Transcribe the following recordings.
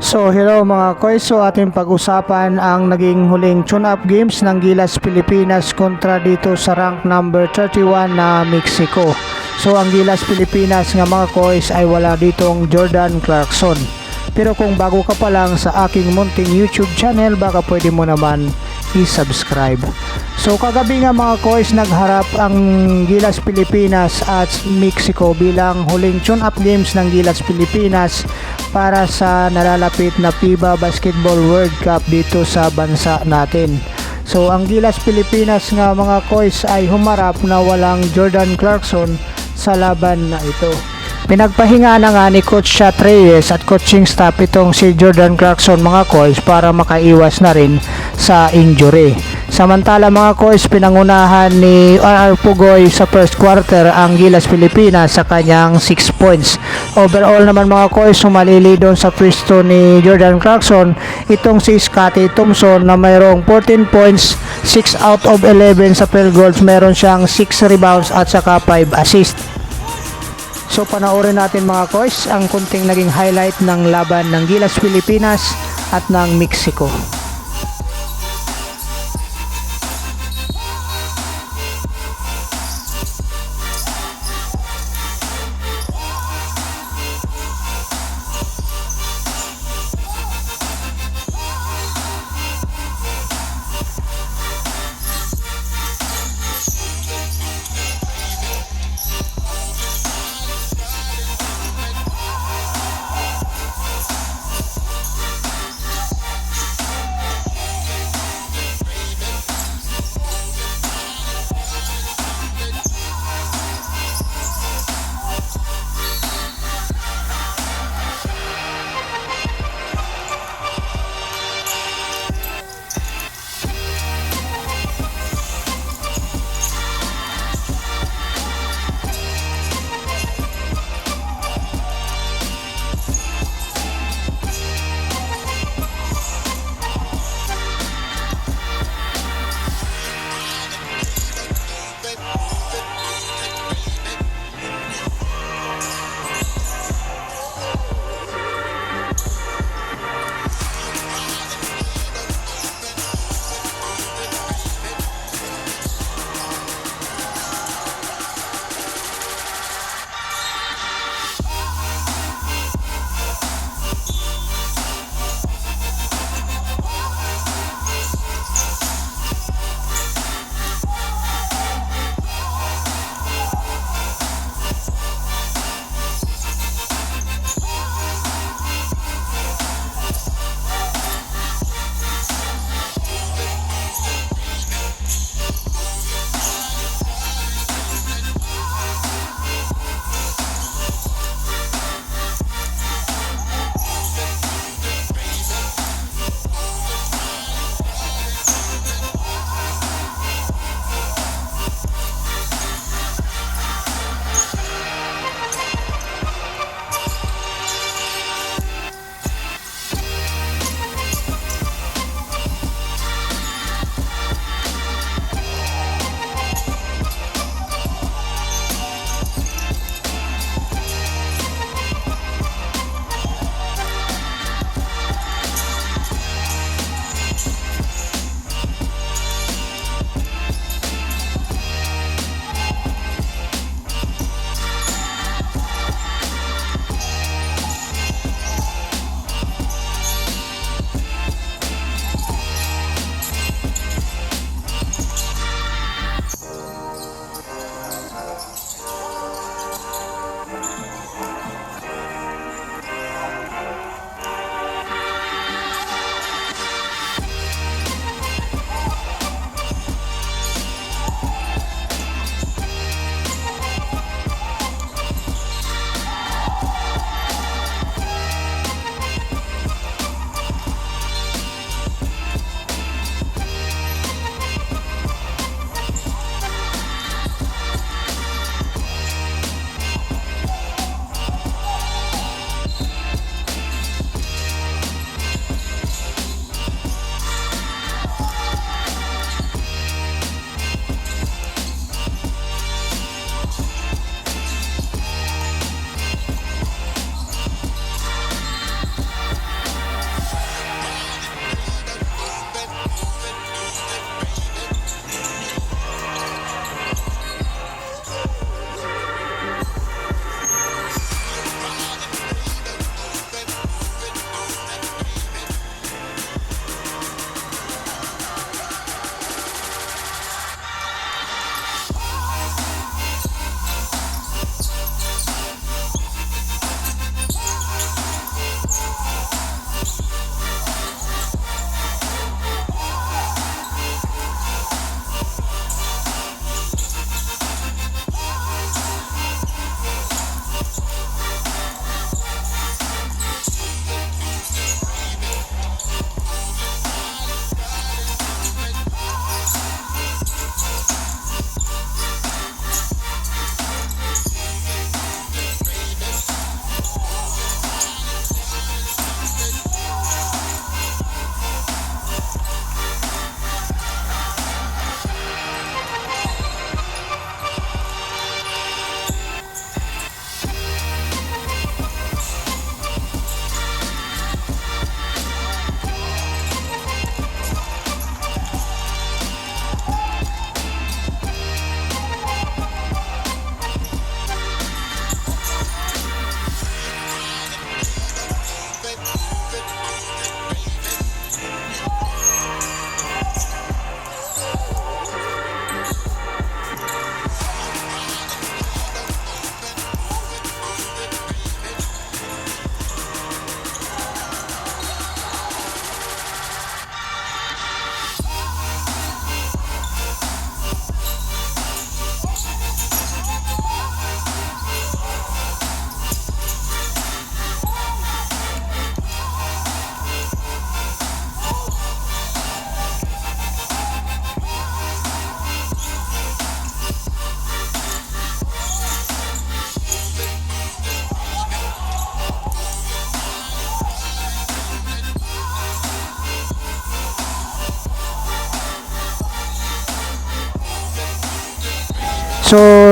So hello mga koy, so ating pag-usapan ang naging huling tune-up games ng Gilas Pilipinas kontra dito sa rank number 31 na Mexico. So ang Gilas Pilipinas nga mga koys ay wala ditong Jordan Clarkson. Pero kung bago ka pa lang sa aking munting YouTube channel, baka pwede mo naman i-subscribe. So kagabi nga mga koys, nagharap ang Gilas Pilipinas at Mexico bilang huling tune-up games ng Gilas Pilipinas para sa nalalapit na FIBA Basketball World Cup dito sa bansa natin. So ang Gilas Pilipinas nga mga koys ay humarap na walang Jordan Clarkson sa laban na ito. Pinagpahinga na nga ni Coach Chat Reyes at coaching staff itong si Jordan Clarkson mga koys para makaiwas na rin sa injury. Samantala mga koys, pinangunahan ni RR Pugoy sa first quarter ang Gilas Pilipinas sa kanyang 6 points. Overall naman mga koys, sumalili doon sa pwesto ni Jordan Clarkson itong si Scottie Thompson na mayroong 14 points, 6 out of 11 sa field goals, meron siyang 6 rebounds at saka 5 assists. So panoorin natin mga koys ang kunting naging highlight ng laban ng Gilas Pilipinas at ng Mexico.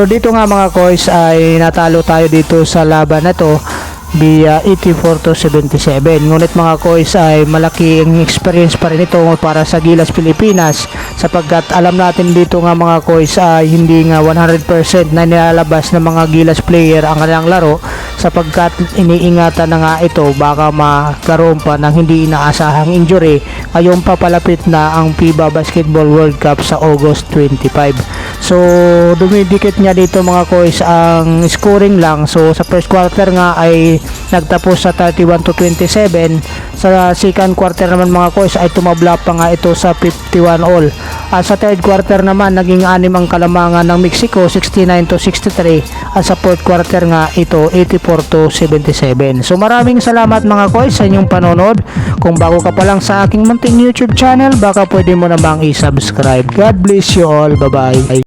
Pero dito nga mga koys ay natalo tayo dito sa laban na to via 84-77. Ngunit mga koys ay malaking experience pa rin ito para sa Gilas Pilipinas, sapagkat alam natin dito nga mga koys ay hindi nga 100% na nilalabas ng mga Gilas player ang kanilang laro, sapagkat iniingatan na nga ito baka magkaroon pa ng hindi inaasahang injury ngayon pa palapit na ang FIBA Basketball World Cup sa August 25. So dumidikit niya dito mga koys ang scoring lang. So sa first quarter nga ay nagtapos sa 31-27. Sa second quarter naman mga koys ay tumabla pa nga ito sa 51 all. At sa third quarter naman naging 6 ang kalamangan ng Mexico, 69-63. At sa fourth quarter nga ito 84-77. So maraming salamat mga koys sa inyong panonood. Kung bago ka pa lang sa aking munting YouTube channel, baka pwede mo namang i-subscribe. God bless you all. Bye bye.